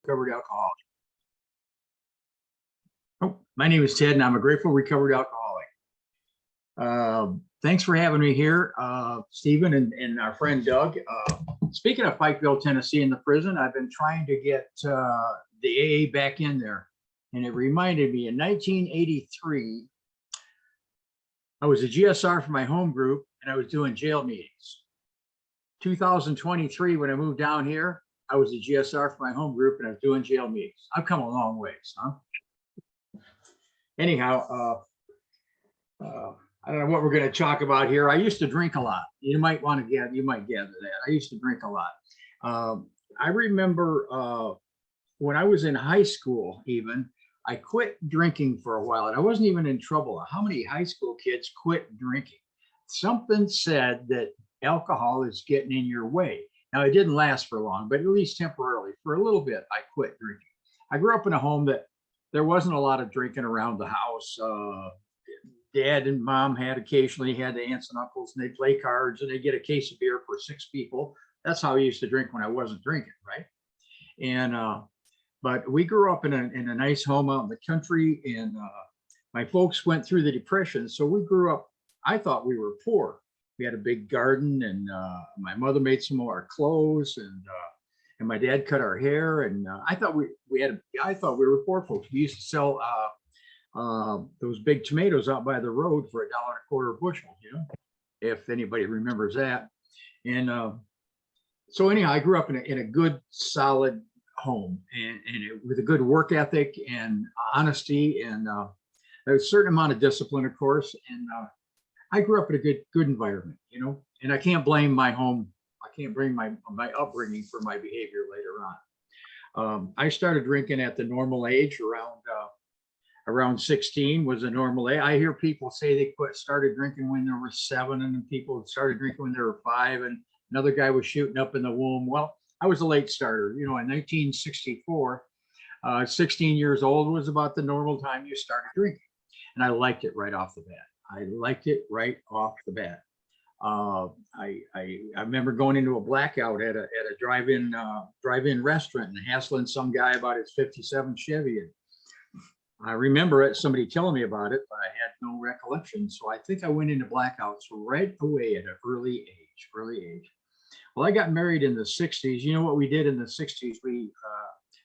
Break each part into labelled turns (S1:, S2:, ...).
S1: recovered alcoholic. Oh, my name is Ted, and I'm a grateful recovered alcoholic. Thanks for having me here, Stephen and our friend Doug. Speaking of Pikeville, Tennessee, in the prison, I've been trying to get the AA back in there. And it reminded me in 1983, I was a GSR for my home group and I was doing jail meetings. 2023, when I moved down here, I was a GSR for my home group and I was doing jail meetings. I've come a long ways, huh? Anyhow, I don't know what we're going to talk about here. I used to drink a lot. You might gather that. I used to drink a lot. I remember when I was in high school, even, I quit drinking for a while and I wasn't even in trouble. How many high school kids quit drinking? Something said that alcohol is getting in your way. Now, it didn't last for long, but at least temporarily, for a little bit, I quit drinking. I grew up in a home that there wasn't a lot of drinking around the house. Dad and mom occasionally had the aunts and uncles, and they'd play cards and they'd get a case of beer for 6 people. That's how I used to drink when I wasn't drinking, right? And but we grew up in a nice home out in the country, and my folks went through the Depression, so we grew up. I thought we were poor. We had a big garden, and my mother made some of our clothes, and my dad cut our hair, and I thought we were poor folks. We used to sell those big tomatoes out by the road for $1.25 a bushel, you know, if anybody remembers that. And so anyhow, I grew up in a good, solid home, and with a good work ethic and honesty, and a certain amount of discipline, of course. And I grew up in a good environment, you know, and I can't blame my home. I can't blame my upbringing for my behavior later on. I started drinking at the normal age, around 16 was a normal age. I hear people say they started drinking when they were 7, and then people started drinking when they were 5, and another guy was shooting up in the womb. Well, I was a late starter. You know, in 1964, 16 years old was about the normal time you started drinking. And I liked it right off the bat. I remember going into a blackout at a drive-in restaurant and hassling some guy about his 57 Chevy. And I remember it, somebody telling me about it, but I had no recollection. So I think I went into blackouts right away at an early age. Well, I got married in the 60s. You know what we did in the 60s?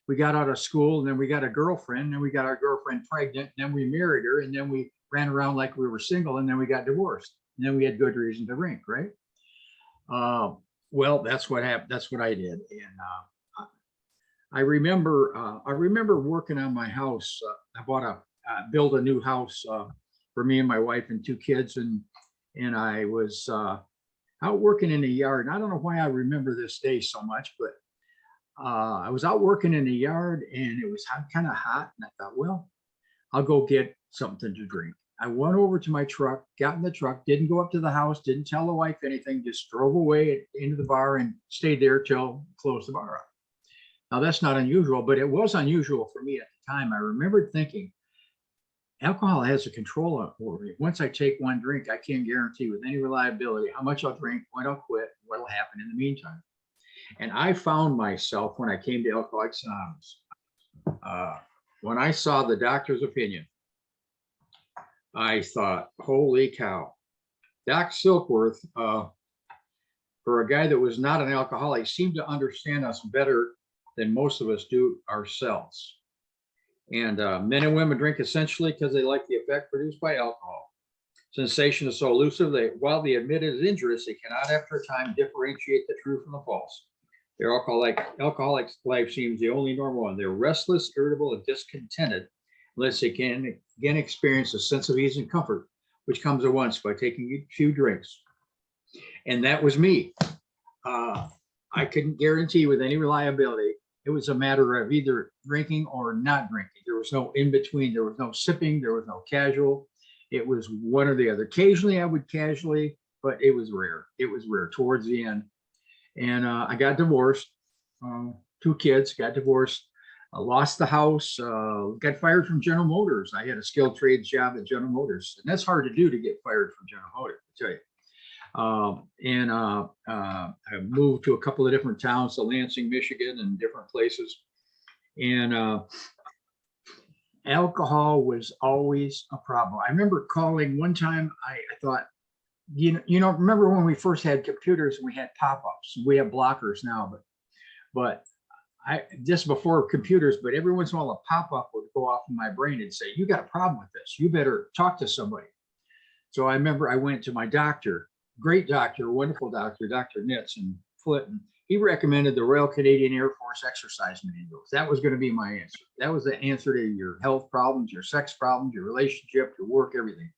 S1: We got out of school, and then we got a girlfriend, and we got our girlfriend pregnant, and then we married her, and then we ran around like we were single, and then we got divorced. And then we had good reason to drink, right? Well, that's what happened. That's what I did. And I remember working on my house. I built a new house for me and my wife and 2 kids, and I was out working in the yard. And I don't know why I remember this day so much, but I was out working in the yard, and it was kind of hot. And I thought, well, I'll go get something to drink. I went over to my truck, got in the truck, didn't go up to the house, didn't tell the wife anything, just drove away into the bar and stayed there till closed the bar up. Now, that's not unusual, but it was unusual for me at the time. I remembered thinking, alcohol has a control over me. Once I take one drink, I can't guarantee with any reliability how much I'll drink, when I'll quit, what'll happen in the meantime. And I found myself, when I came to Alcoholics Anonymous, when I saw the doctor's opinion, I thought, holy cow. Doc Silkworth, for a guy that was not an alcoholic, seemed to understand us better than most of us do ourselves. And men and women drink essentially because they like the effect produced by alcohol. Sensation is so elusive that while they admit it is injurious, they cannot after a time differentiate the true from the false. Their alcoholic's life seems the only normal one. They're restless, irritable, and discontented unless they can again experience a sense of ease and comfort, which comes at once by taking a few drinks. And that was me. I couldn't guarantee with any reliability. It was a matter of either drinking or not drinking. There was no in between. There was no sipping. There was no casual. It was one or the other. Occasionally I would casually, but it was rare. It was rare towards the end. And I got divorced. 2 kids, got divorced. I lost the house, got fired from General Motors. I had a skilled trades job at General Motors. And that's hard to do, to get fired from General Motors, I tell you. I moved to a couple of different towns, to Lansing, Michigan, and different places. And alcohol was always a problem. I remember calling one time, I thought, remember when we first had computers and we had pop-ups? We have blockers now, but I just before computers, but every once in a while a pop-up would go off in my brain and say, you got a problem with this. You better talk to somebody. So I remember I went to my doctor, great doctor, wonderful doctor, Dr. Nitz in Flint. He recommended the Royal Canadian Air Force exercise manuals. That was going to be my answer. That was the answer to your health problems, your sex problems, your relationship, your work, everything.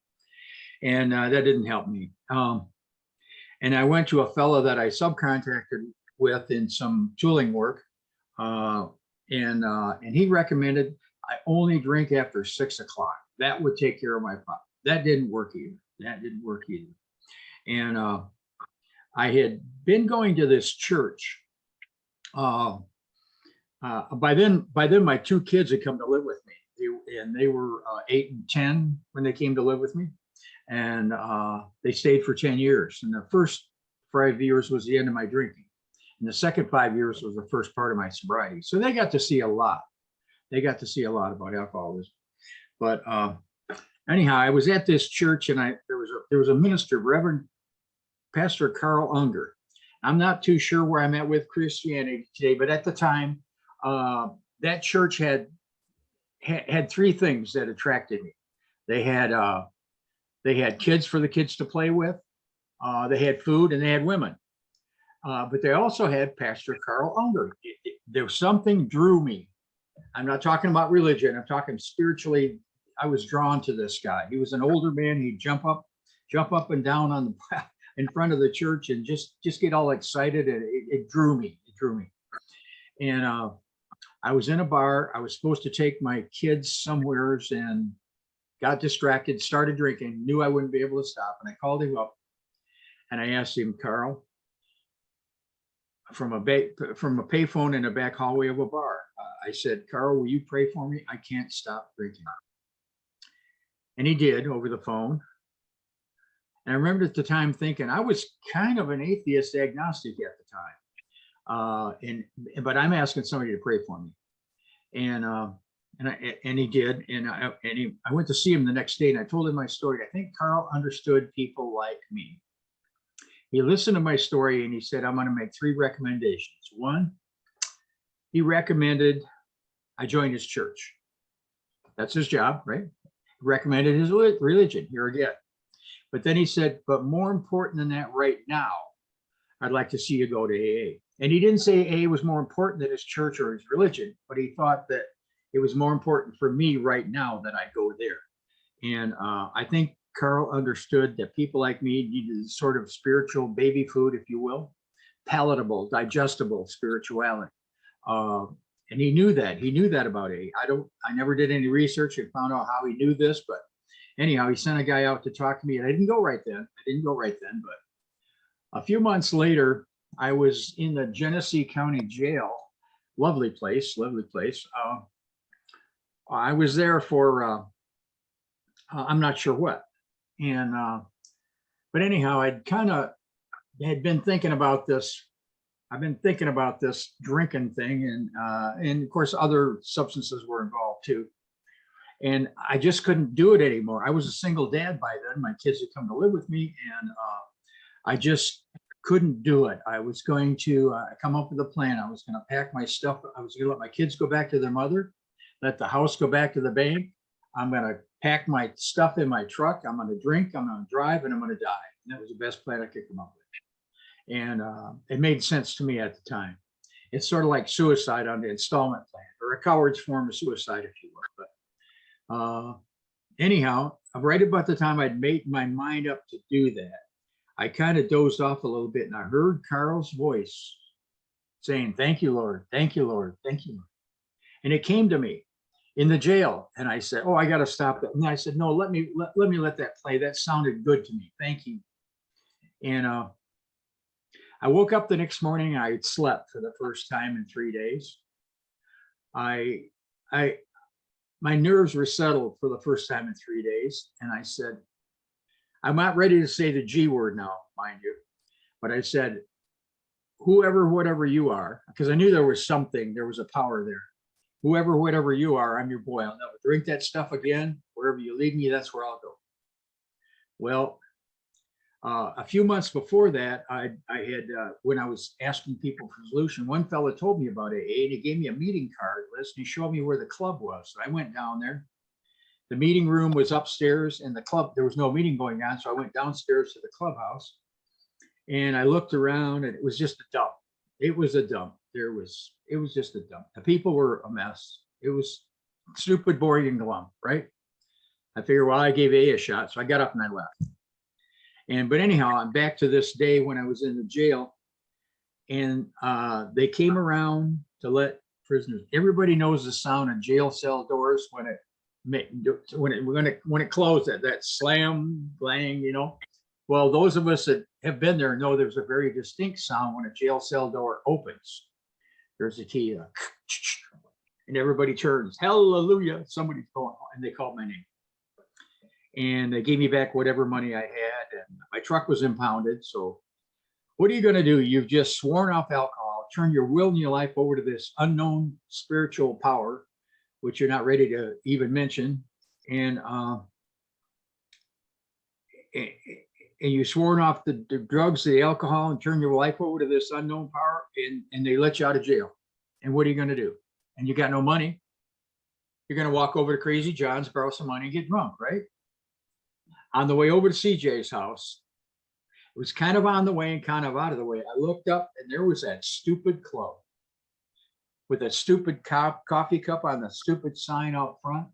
S1: And that didn't help me. And I went to a fellow that I subcontracted with in some tooling work. And he recommended I only drink after 6 o'clock. That would take care of my problem. That didn't work either. And I had been going to this church. By then, my 2 kids had come to live with me, and they were 8 and 10 when they came to live with me, and they stayed for 10 years. And the first 5 years was the end of my drinking, and the second 5 years was the first part of my sobriety. So they got to see a lot. They got to see a lot about alcoholism. But anyhow, I was at this church, and there was a minister, Reverend Pastor Carl Unger. I'm not too sure where I'm at with Christianity today, but at the time, that church had 3 things that attracted me. They had kids for the kids to play with. They had food, and they had women. But they also had Pastor Carl Unger. There was something drew me. I'm not talking about religion. I'm talking spiritually. I was drawn to this guy. He was an older man. He'd jump up and down on the in front of the church and just get all excited, and it drew me. And I was in a bar. I was supposed to take my kids somewheres and got distracted, started drinking, knew I wouldn't be able to stop. And I called him up and I asked him, Carl, from a payphone in the back hallway of a bar, I said, Carl, will you pray for me? I can't stop drinking. And he did over the phone. And I remember at the time thinking I was kind of an atheist agnostic at the time. But I'm asking somebody to pray for me. And he did. And I went to see him the next day, and I told him my story. I think Carl understood people like me. He listened to my story, and he said, I'm going to make 3 recommendations. One, he recommended I join his church. That's his job, right? He recommended his religion, here again. But then he said, but more important than that right now, I'd like to see you go to AA. And he didn't say AA was more important than his church or his religion, but he thought that it was more important for me right now that I go there. And I think Carl understood that people like me needed sort of spiritual baby food, if you will, palatable, digestible spirituality. And he knew that about AA. I never did any research and found out how he knew this, but anyhow, he sent a guy out to talk to me, and I didn't go right then, but a few months later, I was in the Genesee County Jail. Lovely place. I was there for, I'm not sure what. And, but anyhow, I'd kind of had been thinking about this. I've been thinking about this drinking thing, and of course, other substances were involved too. And I just couldn't do it anymore. I was a single dad by then. My kids had come to live with me, and I just couldn't do it. I was going to come up with a plan. I was going to pack my stuff. I was going to let my kids go back to their mother, let the house go back to the bank. I'm going to pack my stuff in my truck. I'm going to drink, I'm going to drive, and I'm going to die. And that was the best plan I could come up with. And it made sense to me at the time. It's sort of like suicide on the installment plan, or a coward's form of suicide, if you will. But anyhow, right about the time I'd made my mind up to do that, I kind of dozed off a little bit, and I heard Carl's voice saying, thank you, Lord. Thank you, Lord. Thank you, Lord. And it came to me in the jail. And I said, oh, I got to stop that. And I said, no, let me let that play. That sounded good to me. Thank you. And I woke up the next morning. I had slept for the first time in 3 days. My nerves were settled for the first time in 3 days. And I said, I'm not ready to say the G word now, mind you. But I said, whoever, whatever you are, because I knew there was a power there. whoever, whatever you are, I'm your boy. I'll never drink that stuff again. Wherever you lead me, that's where I'll go. Well, a few months before that, I had, when I was asking people for solution, one fella told me about AA and he gave me a meeting card list and he showed me where the club was. So I went down there. The meeting room was upstairs and the club, there was no meeting going on. So I went downstairs to the clubhouse and I looked around and it was just a dump. It was a dump. It was just a dump. The people were a mess. It was stupid, boring, and glum, right? I figured, well, I gave AA a shot. So I got up and I left. But anyhow, I'm back to this day when I was in the jail and they came around to let prisoners. Everybody knows the sound of jail cell doors when it closed, that slam, bang, you know. Well, those of us that have been there know there's a very distinct sound when a jail cell door opens. There's a key, and everybody turns, hallelujah, somebody's going, and they called my name. And they gave me back whatever money I had, and my truck was impounded. So what are you going to do? You've just sworn off alcohol, turn your will and your life over to this unknown spiritual power, which you're not ready to even mention. And you've sworn off the drugs, the alcohol, and turn your life over to this unknown power, and they let you out of jail. And what are you going to do? And you got no money. You're going to walk over to Crazy John's, borrow some money, and get drunk, right? On the way over to CJ's house, it was kind of on the way and kind of out of the way. I looked up and there was that stupid club with a stupid coffee cup on the stupid sign out front.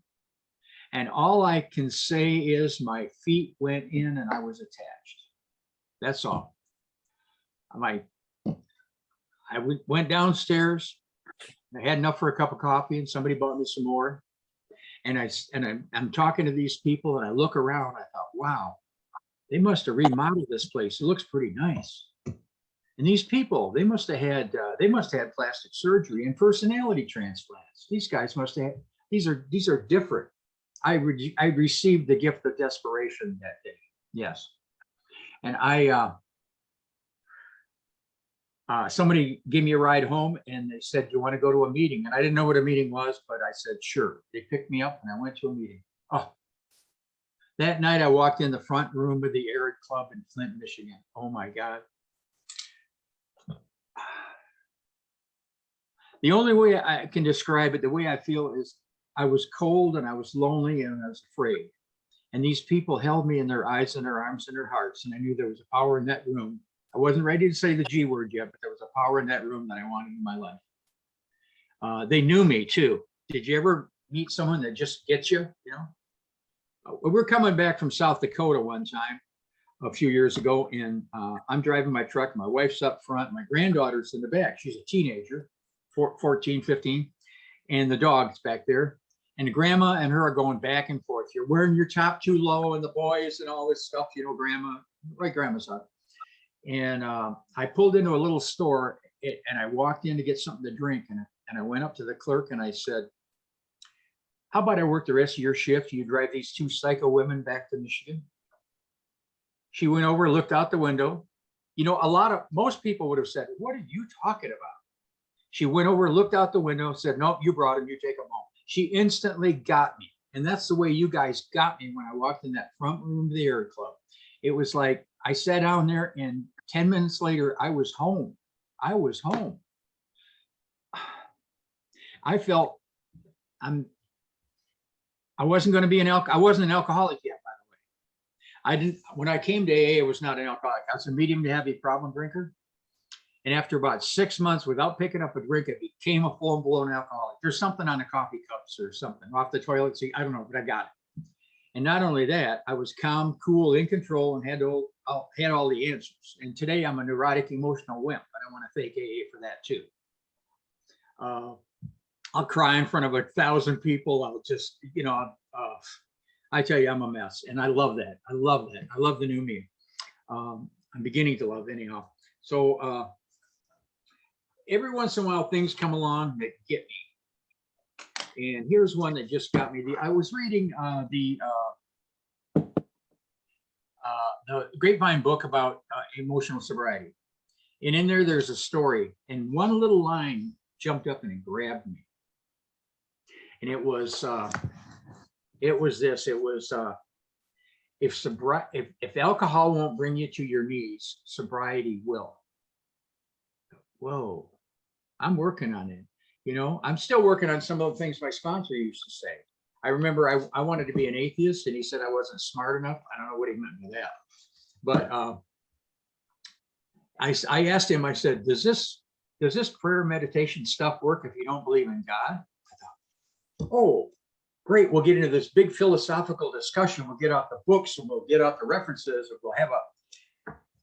S1: And all I can say is my feet went in and I was attached. That's all. I went downstairs. I had enough for a cup of coffee and somebody bought me some more. And I'm talking to these people and I look around. I thought, wow, they must have remodeled this place. It looks pretty nice. And these people, they must have had plastic surgery and personality transplants. These guys must have. These are different. I received the gift of desperation that day. Yes, and somebody gave me a ride home and they said, "You want to go to a meeting?" And I didn't know what a meeting was, but I said, "Sure." They picked me up and I went to a meeting. Oh, that night I walked in the front room of the Arid Club in Flint, Michigan. Oh my God. The only way I can describe it, the way I feel is I was cold and I was lonely and I was afraid. And these people held me in their eyes and their arms and their hearts. And I knew there was a power in that room. I wasn't ready to say the G word yet, but there was a power in that room that I wanted in my life. They knew me too. Did you ever meet someone that just gets you, you know? We're coming back from South Dakota one time a few years ago, and I'm driving my truck. My wife's up front. My granddaughter's in the back. She's a teenager, 14, 15, and the dog's back there. And the grandma and her are going back and forth. You're wearing your top too low and the boys and all this stuff, you know, grandma, right, grandma's up. And I pulled into a little store and I walked in to get something to drink. And I went up to the clerk and I said, "How about I work the rest of your shift? You drive these two psycho women back to Michigan?" She went over, looked out the window. You know, most people would have said, "What are you talking about?" She went over, looked out the window, said, "Nope, you brought him, you take him home." She instantly got me. And that's the way you guys got me when I walked in that front room of the Air Club. It was like I sat down there and 10 minutes later, I was home. I was home. I felt I wasn't going to be I wasn't an alcoholic yet, by the way. When I came to AA, I was not an alcoholic. I was a medium to heavy problem drinker. And after about 6 months without picking up a drink, it became a full-blown alcoholic. There's something on the coffee cups or something off the toilet seat. I don't know, but I got it. And not only that, I was calm, cool, in control, and had all the answers. And today I'm a neurotic, emotional wimp. I don't want to fake AA for that too. I'll cry in front of 1,000 people. I'll just, you know, I tell you, I'm a mess. And I love that. I love that. I love the new me. I'm beginning to love anyhow. So, every once in a while, things come along that get me. And here's one that just got me. I was reading the Grapevine book about emotional sobriety. And in there's a story. And one little line jumped up and it grabbed me. And it was this. It was if alcohol won't bring you to your knees, sobriety will. Whoa, I'm working on it. You know, I'm still working on some of the things my sponsor used to say. I remember I wanted to be an atheist, and he said I wasn't smart enough. I don't know what he meant by that, but I asked him. I said, does this prayer meditation stuff work if you don't believe in God? I thought, oh, great. We'll get into this big philosophical discussion. We'll get out the books and we'll get out the references, and we'll have a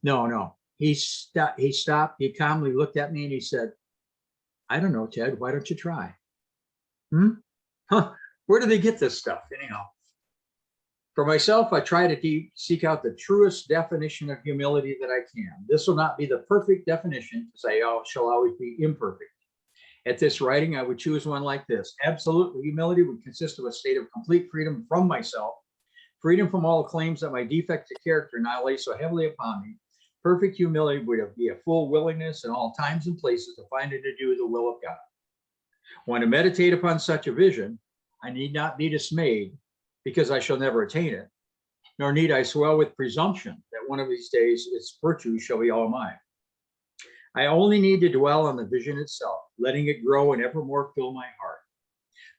S1: no. He stopped. He calmly looked at me and he said, I don't know, Ted, why don't you try? Huh? Where do they get this stuff anyhow? For myself, I try to seek out the truest definition of humility that I can. This will not be the perfect definition, because I shall always be imperfect. At this writing, I would choose one like this. Absolute humility would consist of a state of complete freedom from myself, freedom from all claims that my defects of character now lay so heavily upon me. Perfect humility would be a full willingness in all times and places to find and to do the will of God. When I meditate upon such a vision, I need not be dismayed, because I shall never attain it, nor need I swell with presumption that one of these days its virtues shall be all mine. I only need to dwell on the vision itself, letting it grow and evermore fill my heart.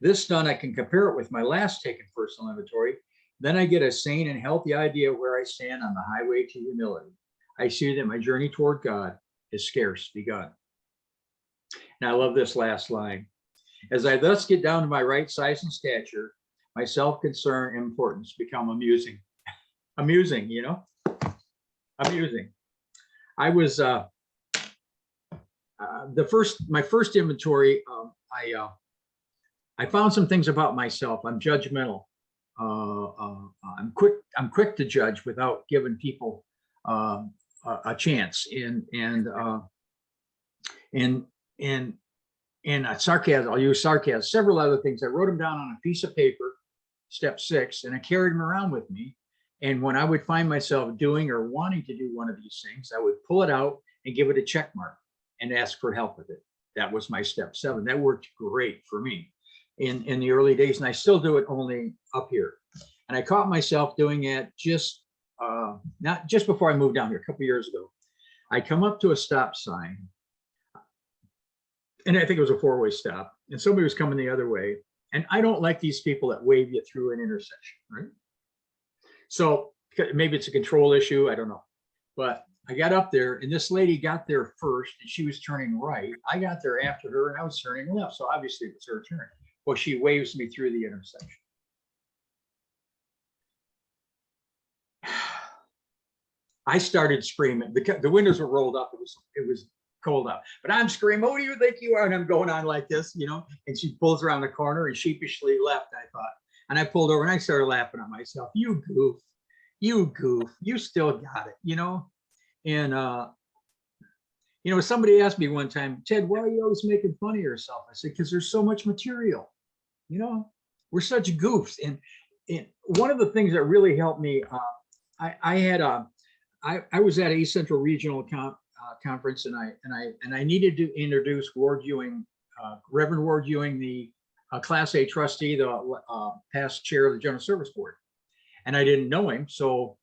S1: This done, I can compare it with my last taken personal inventory. Then I get a sane and healthy idea of where I stand on the highway to humility. I see that my journey toward God is scarce begun. And I love this last line. As I thus get down to my right size and stature, my self-concern and importance become amusing. Amusing, you know? Amusing. I was my first inventory. I found some things about myself. I'm judgmental. I'm quick to judge without giving people a chance. And sarcasm. I'll use sarcasm. Several other things. I wrote them down on a piece of paper, step 6, and I carried them around with me. And when I would find myself doing or wanting to do one of these things, I would pull it out and give it a check mark and ask for help with it. That was my step 7. That worked great for me in the early days, and I still do it only up here. And I caught myself doing it not just before I moved down here a couple years ago. I come up to a stop sign, and I think it was a 4-way stop, and somebody was coming the other way. And I don't like these people that wave you through an intersection, right? So maybe it's a control issue, I don't know. But I got up there, and this lady got there first, and she was turning right. I got there after her, and I was turning left. So obviously it was her turn. Well, she waves me through the intersection. I started screaming. The windows were rolled up. It was cold out, but I'm screaming, "Who do you think you are?" And I'm going on like this, you know, and she pulls around the corner and sheepishly left, I thought. And I pulled over and I started laughing at myself. You goof, you still got it, you know? And, somebody asked me one time, Ted, why are you always making fun of yourself? I said, because there's so much material, you know, we're such goofs. And one of the things that really helped me, I was at East Central Regional Conference, and I needed to introduce Ward Ewing, Reverend Ward Ewing, the Class A trustee, the past chair of the General Service Board, and I didn't know him, so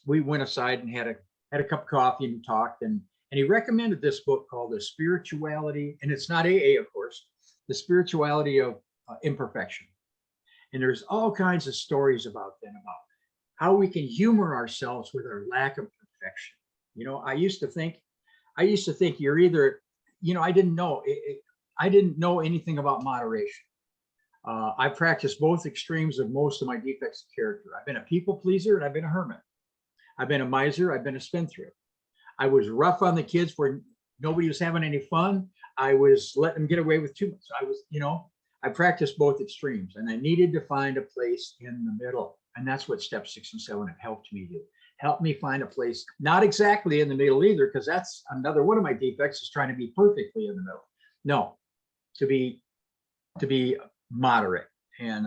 S1: we went aside and had a cup of coffee and talked, and he recommended this book called The Spirituality, and it's not AA, of course, The Spirituality of Imperfection, and there's all kinds of stories about how we can humor ourselves with our lack of perfection. You know, I used to think you're either, you know, I didn't know anything about moderation. I practiced both extremes of most of my defects of character. I've been a people pleaser and I've been a hermit. I've been a miser. I've been a spendthrift. I was rough on the kids where nobody was having any fun. I was letting them get away with too much. I practiced both extremes, and I needed to find a place in the middle. And that's what step 6 and 7 have helped me do. Help me find a place, not exactly in the middle either, because that's another one of my defects, is trying to be perfectly in the middle. No, to be moderate. And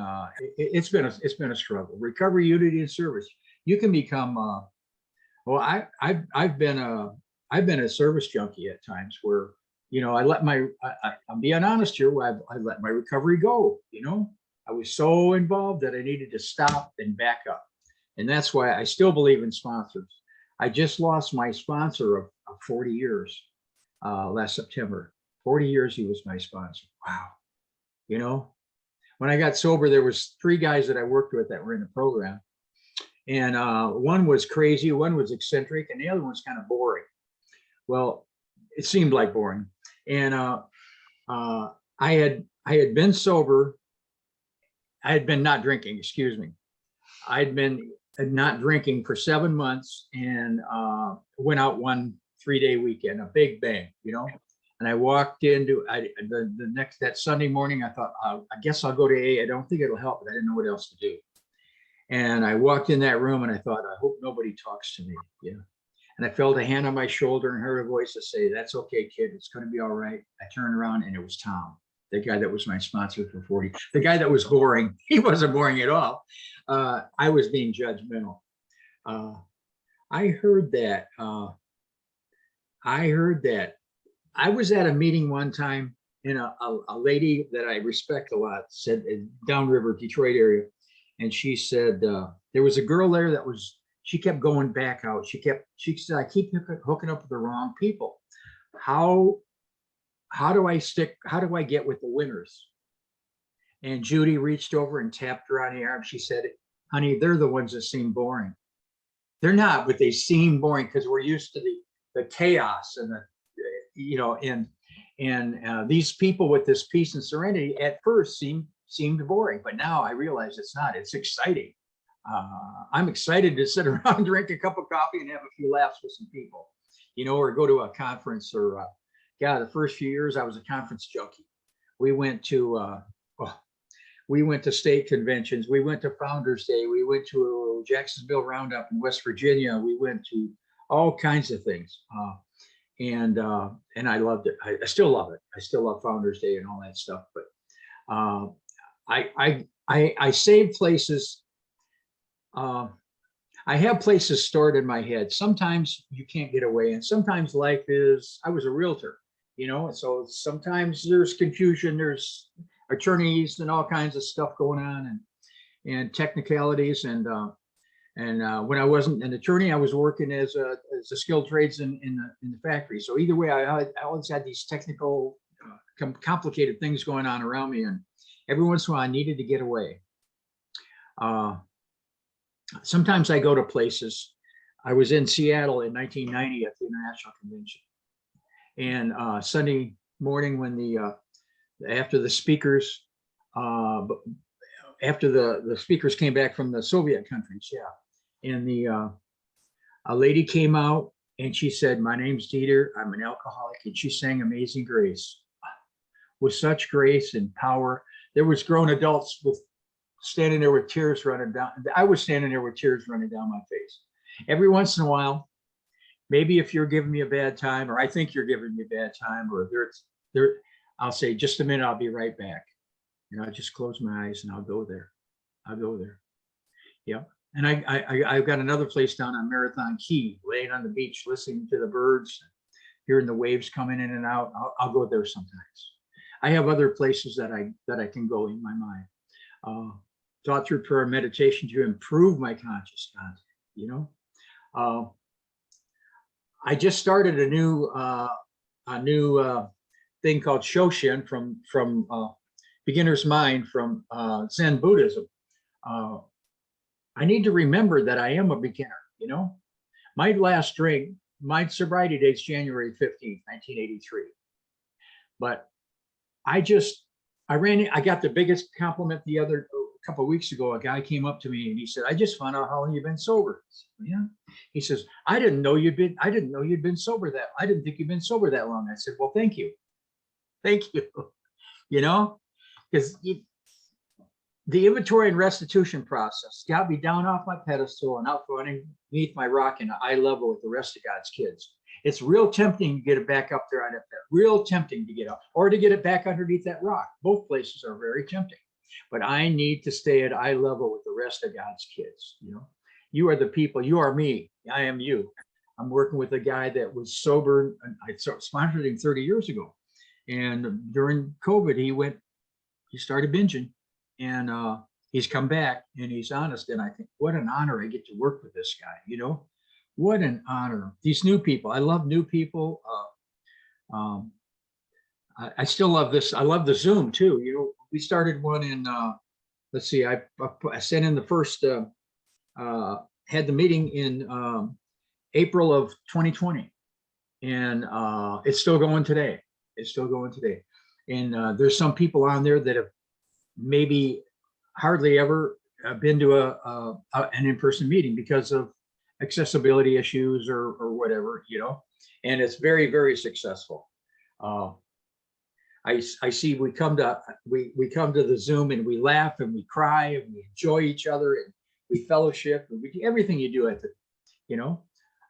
S1: it's been a struggle. Recovery, unity, and service. You can become I've been a service junkie at times, where I let I'm being honest here. I let my recovery go. I was so involved that I needed to stop and back up. And that's why I still believe in sponsors. I just lost my sponsor of 40 years last September. 40 years he was my sponsor. Wow. When I got sober, there was 3 guys that I worked with that were in the program. And one was crazy, one was eccentric, and the other one was kind of boring. Well, it seemed like boring. And I had been sober. I had been not drinking, excuse me. I'd been not drinking for 7 months and went out one 3-day weekend, a big bang, And I walked into that Sunday morning. I thought, I guess I'll go to AA. I don't think it'll help, but I didn't know what else to do. And I walked in that room and I thought, I hope nobody talks to me. And I felt a hand on my shoulder and heard a voice to say, "That's okay, kid. It's going to be all right." I turned around and it was Tom, the guy that was my sponsor for 40. The guy that was boring. He wasn't boring at all. I was being judgmental. I heard that. I was at a meeting one time, and a lady that I respect a lot said, downriver Detroit area, and she said there was a girl there she kept going back out. She said, "I keep hooking up with the wrong people. How do I get with the winners?" And Judy reached over and tapped her on the arm. She said, "Honey, they're the ones that seem boring. They're not, but they seem boring because we're used to the chaos and these people with this peace and serenity at first seemed boring, but now I realize it's not. It's exciting. I'm excited to sit around, drink a cup of coffee, and have a few laughs with some people, or go to a conference or, the first few years I was a conference junkie. We went to state conventions. We went to Founders Day. We went to Jacksonville Roundup in West Virginia. We went to all kinds of things. And I loved it. I still love it. I still love Founders Day and all that stuff. But I save places. I have places stored in my head. Sometimes you can't get away, and sometimes life is. I was a realtor, so sometimes there's confusion. There's attorneys and all kinds of stuff going on, and technicalities. And when I wasn't an attorney, I was working as a skilled trades in the factory. So either way, I always had these technical, complicated things going on around me, and every once in a while, I needed to get away. Sometimes I go to places. I was in Seattle in 1990 at the International Convention, and Sunday morning when after the speakers came back from the Soviet countries, and a lady came out and she said, "My name's Dieter. I'm an alcoholic," and she sang "Amazing Grace" with such grace and power. There was grown adults standing there with tears running down. I was standing there with tears running down my face. Every once in a while, maybe if you're giving me a bad time, or I think you're giving me a bad time, or I'll say, "Just a minute, I'll be right back." I just close my eyes and I'll go there. Yeah. And I've got another place down on Marathon Key, laying on the beach, listening to the birds, hearing the waves coming in and out. I'll go there sometimes. I have other places that I can go in my mind. Thought through prayer and meditation to improve my conscious contact. I just started a new thing called Shoshin from beginner's mind from Zen Buddhism. I need to remember that I am a beginner. My last drink, my sobriety date's January 15th, 1983. But I got the biggest compliment a couple of weeks ago. A guy came up to me and he said, "I just found out how long you've been sober." I said, "Yeah." He says, I didn't know you'd been sober I didn't think you'd been sober that long." I said, "Well, thank you." Because the inventory and restitution process got me down off my pedestal and out from underneath my rock in eye level with the rest of God's kids. It's real tempting to get it back up there on that pit. Real tempting to get up, or to get it back underneath that rock. Both places are very tempting. But I need to stay at eye level with the rest of God's kids. You are the people. You are me. I am you. I'm working with a guy that was sober. I sponsored him 30 years ago. And during COVID, he started binging, and he's come back and he's honest. And I think, what an honor I get to work with this guy, what an honor. These new people, I love new people. I still love this. I love the Zoom too. We started one in, let's see, I sent in the first, had the meeting in April of 2020, and it's still going today. It's still going today. And there's some people on there that have maybe hardly ever been to an in-person meeting because of accessibility issues or whatever, and it's very, very successful. I see we come to the Zoom and we laugh and we cry and we enjoy each other and we fellowship and we do everything you do at the,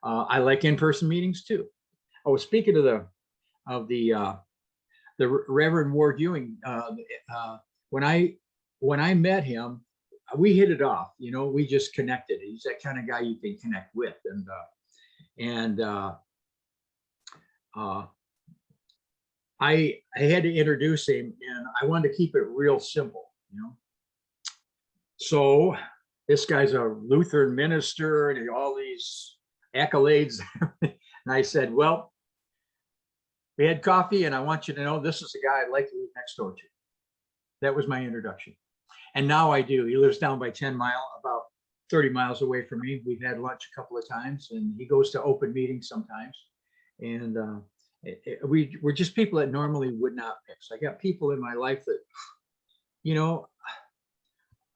S1: I like in-person meetings too. Oh, speaking of the Reverend Ward Ewing, when I met him, we hit it off. We just connected. He's that kind of guy you can connect with, and I had to introduce him, and I wanted to keep it real simple. So this guy's a Lutheran minister and all these accolades, and I said, well, we had coffee, and I want you to know this is the guy I'd like to live next door to. That was my introduction. And now I do. He lives down by 10 Mile, about 30 miles away from me. We've had lunch a couple of times, and he goes to open meetings sometimes. And we're just people that normally would not mix. I got people in my life that,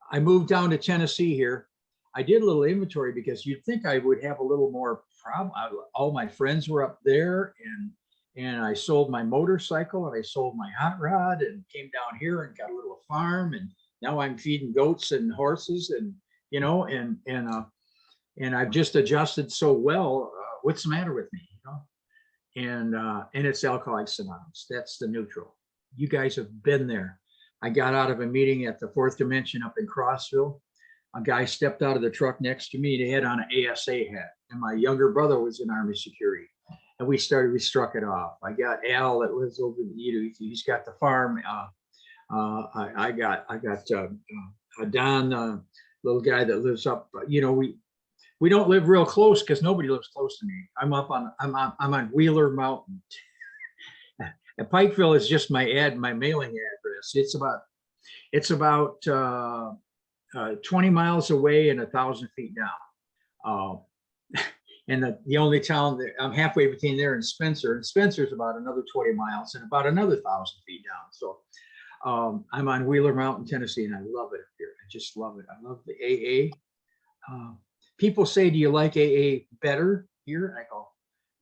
S1: I moved down to Tennessee here. I did a little inventory because you'd think I would have a little more problem. All my friends were up there, and I sold my motorcycle and I sold my hot rod and came down here and got a little farm, and now I'm feeding goats and horses, and and I've just adjusted so well. What's the matter with me? And it's Alcoholics Anonymous. That's the neutral. You guys have been there. I got out of a meeting at the Fourth Dimension up in Crossville. A guy stepped out of the truck next to me. They had on an ASA hat, and my younger brother was in Army security. And we struck it off. I got Al that lives over the, he's got the farm. I got Don, little guy that lives up. We don't live real close because nobody lives close to me. I'm on Wheeler Mountain. And Pikeville is just my mailing address. It's about 20 miles away and 1,000 feet down. And the only town that I'm halfway between there and Spencer's about another 20 miles and about another 1,000 feet down. So I'm on Wheeler Mountain, Tennessee, and I love it here. I just love it. I love the AA. People say, do you like AA better here? I go,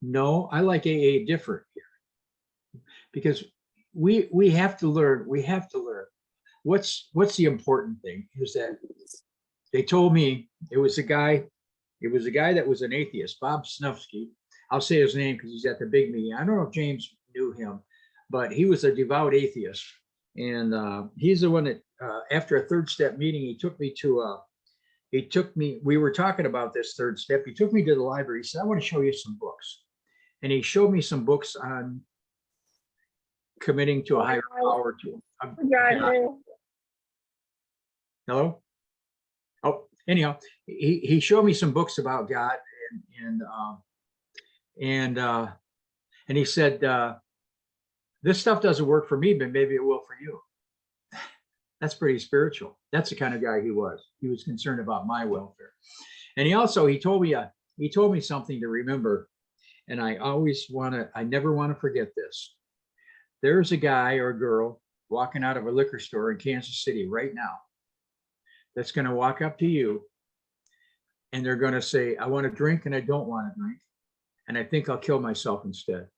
S1: no, I like AA different here. Because we have to learn, what's the important thing is that they told me it was a guy that was an atheist, Bob Snufsky. I'll say his name because he's at the big meeting. I don't know if James knew him, but he was a devout atheist. And he's the one that after a third step meeting, we were talking about this third step. He took me to the library. He said, I want to show you some books. And he showed me some books on committing to a higher power to hello. Oh, anyhow, he showed me some books about God, and he said, this stuff doesn't work for me, but maybe it will for you. That's pretty spiritual. That's the kind of guy he was. He was concerned about my welfare. And he told me something to remember. And I never want to forget this. There's a guy or a girl walking out of a liquor store in Kansas City right now that's going to walk up to you and they're going to say, I want to drink and I don't want to drink. And I think I'll kill myself instead.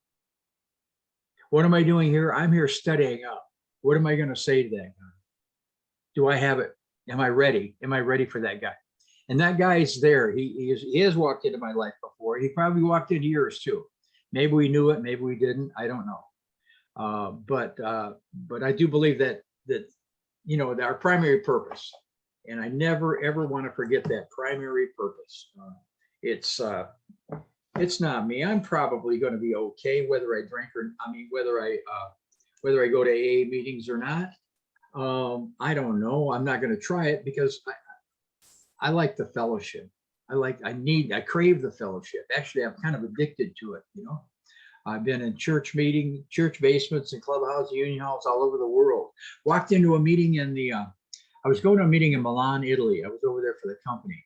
S1: What am I doing here? I'm here studying up. What am I going to say to that guy? Do I have it? Am I ready? Am I ready for that guy? And that guy is there. He has walked into my life before. He probably walked into yours too. Maybe we knew it. Maybe we didn't. I don't know. But I do believe that our primary purpose, and I never ever want to forget that primary purpose. It's not me. I'm probably going to be okay whether I drink or whether I whether I go to AA meetings or not. I don't know. I'm not going to try it because I like the fellowship. I crave the fellowship. Actually, I'm kind of addicted to it, you know. I've been in church meetings, church basements, and clubhouses, union halls all over the world. Walked into a meeting I was going to a meeting in Milan, Italy. I was over there for the company.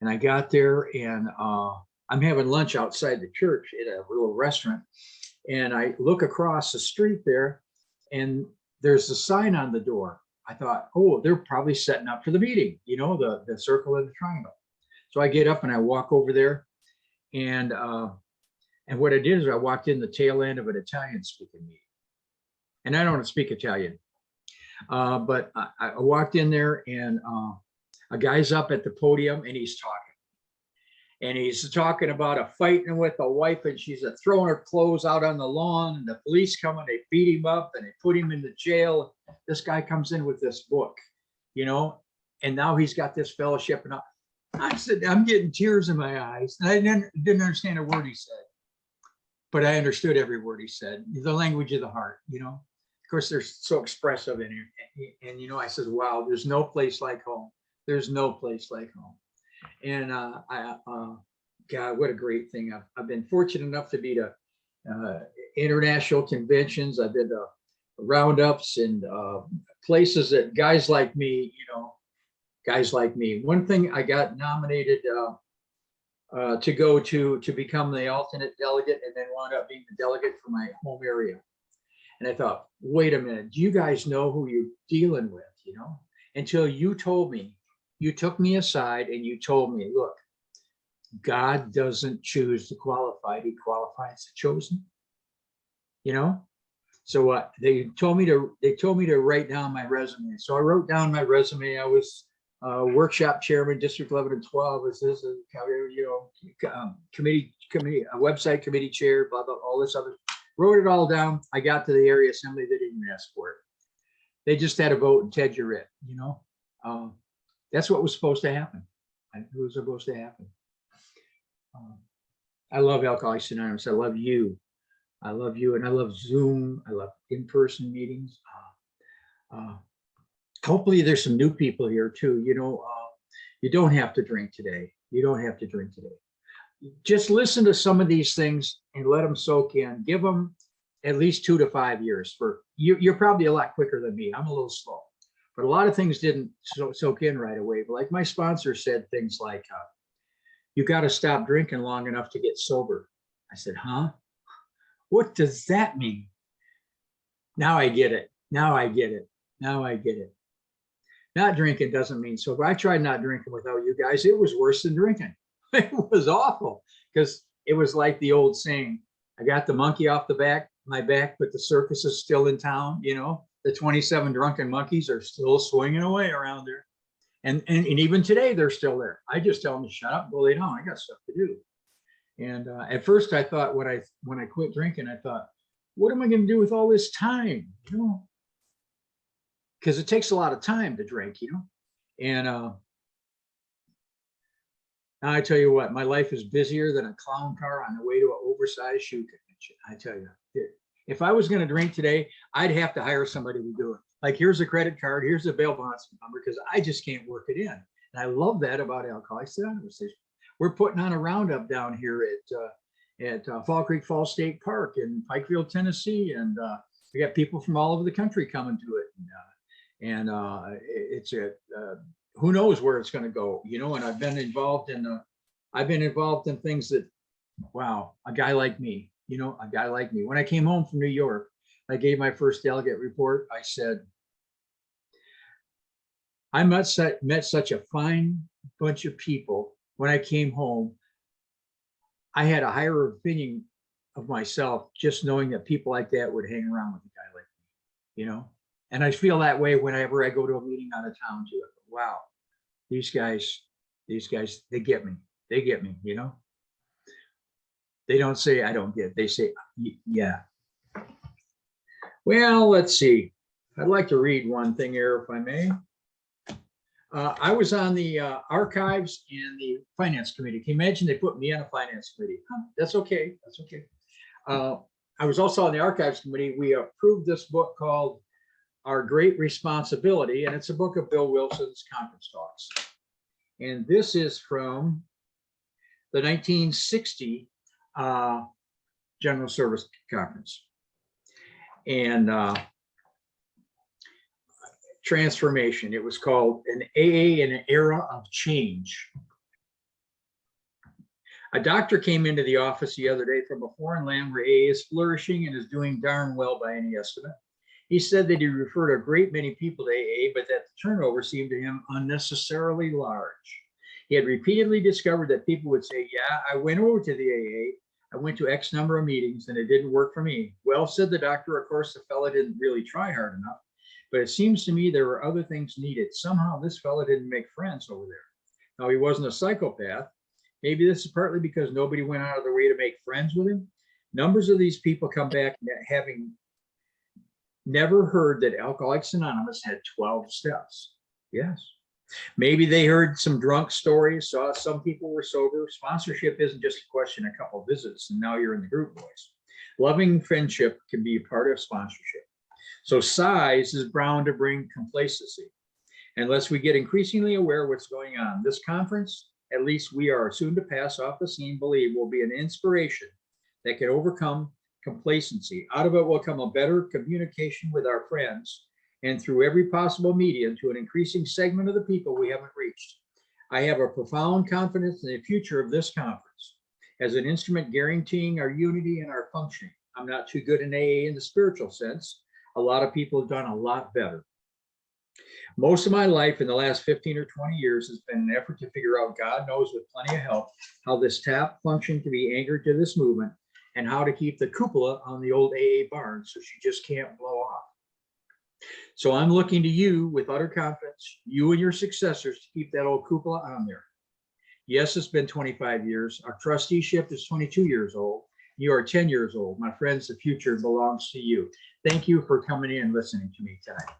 S1: And I got there and I'm having lunch outside the church at a little restaurant. And I look across the street there and there's a sign on the door. I thought, oh, they're probably setting up for the meeting, you know, the circle and the triangle. So I get up and I walk over there and what I did is I walked in the tail end of an Italian speaking meeting. And I don't speak Italian, but I walked in there and a guy's up at the podium and he's talking. And he's talking about a fighting with a wife and she's throwing her clothes out on the lawn and the police come and they beat him up and they put him in the jail. This guy comes in with this book, you know, and now he's got this fellowship. And I said, I'm getting tears in my eyes. And I didn't understand a word he said, but I understood every word he said. The language of the heart, you know. Of course, they're so expressive in here. And you know, I said, wow, there's no place like home. There's no place like home. And God, what a great thing. I've been fortunate enough to be to international conventions. I've been to roundups and places that guys like me, you know, guys like me. One thing I got nominated to go to become the alternate delegate and then wound up being the delegate for my home area. And I thought, wait a minute, do you guys know who you're dealing with, you know? Until you told me, you took me aside and you told me, look, God doesn't choose the qualified, he qualifies the chosen, you know? So they told me to write down my resume. So I wrote down my resume. I was workshop chairman, District 11 and 12. This is you know, committee, website committee chair, blah, blah, all this other. Wrote it all down. I got to the area assembly. They didn't ask for it. They just had a vote and Ted, you're it, you know? That's what was supposed to happen. It was supposed to happen. I love Alcoholics Anonymous. I love you. I love you. And I love Zoom. I love in-person meetings. Hopefully there's some new people here too. You know, you don't have to drink today. You don't have to drink today. Just listen to some of these things and let them soak in. Give them at least 2 to 5 years. You're probably a lot quicker than me. I'm a little slow. But a lot of things didn't soak in right away. But like my sponsor said things like, you got to stop drinking long enough to get sober. I said, huh? What does that mean? Now I get it. Now I get it. Now I get it. Not drinking doesn't mean sober. I tried not drinking without you guys. It was worse than drinking. It was awful because it was like the old saying, I got the monkey off my back, but the circus is still in town, you know? The 27 drunken monkeys are still swinging away around there. And even today, they're still there. I just tell them to shut up and go lay down. I got stuff to do. And at first I thought when I quit drinking, I thought, what am I going to do with all this time? You know, because it takes a lot of time to drink, you know? And now I tell you what, my life is busier than a clown car on the way to an oversized shoe convention. I tell you, if I was going to drink today, I'd have to hire somebody to do it. Like, here's a credit card, here's a bail bonds number, because I just can't work it in. And I love that about Alcoholics Anonymous. We're putting on a roundup down here at Fall Creek Falls State Park in Pikeville, Tennessee, and we got people from all over the country coming to it. And it's who knows where it's going to go, you know. And I've been involved in things that, wow, a guy like me, you know, a guy like me. When I came home from New York, I gave my first delegate report. I said, I met such a fine bunch of people. When I came home, I had a higher opinion of myself just knowing that people like that would hang around with a guy like me, you know? And I feel that way whenever I go to a meeting out of town too. Wow, these guys, they get me. They get me, you know? They don't say, I don't get it. They say, yeah. Well, let's see. I'd like to read one thing here, if I may. I was on the archives and the finance committee. Can you imagine they put me on a finance committee? Huh, that's okay. That's okay. I was also on the archives committee. We approved this book called Our Great Responsibility, and it's a book of Bill Wilson's conference talks. And this is from the 1960 General Service Conference. And transformation. It was called an AA in an Era of Change. A doctor came into the office the other day from a foreign land where AA is flourishing and is doing darn well by any estimate. He said that he referred a great many people to AA, but that the turnover seemed to him unnecessarily large. He had repeatedly discovered that people would say, yeah, I went over to the AA. I went to X number of meetings and it didn't work for me. Well, said the doctor, of course, the fella didn't really try hard enough, but it seems to me there were other things needed. Somehow this fella didn't make friends over there. Now, he wasn't a psychopath. Maybe this is partly because nobody went out of their way to make friends with him. Numbers of these people come back having never heard that Alcoholics Anonymous had 12 steps. Yes. Maybe they heard some drunk stories, saw some people were sober. Sponsorship isn't just a question of a couple of visits and now you're in the group, boys. Loving friendship can be a part of sponsorship. So size is bound to bring complacency. Unless we get increasingly aware of what's going on. This conference, at least we are soon to pass off the scene, believe will be an inspiration that can overcome complacency. Out of it will come a better communication with our friends and through every possible medium to an increasing segment of the people we haven't reached. I have a profound confidence in the future of this conference as an instrument guaranteeing our unity and our functioning. I'm not too good in AA in the spiritual sense. A lot of people have done a lot better. Most of my life in the last 15 or 20 years has been an effort to figure out, God knows with plenty of help, how this tap function can be anchored to this movement and how to keep the cupola on the old AA barn so she just can't blow off. So I'm looking to you with utter confidence, you and your successors, to keep that old cupola on there. Yes, it's been 25 years. Our trusteeship is 22 years old. You are 10 years old. My friends, the future belongs to you. Thank you for coming in and listening to me tonight.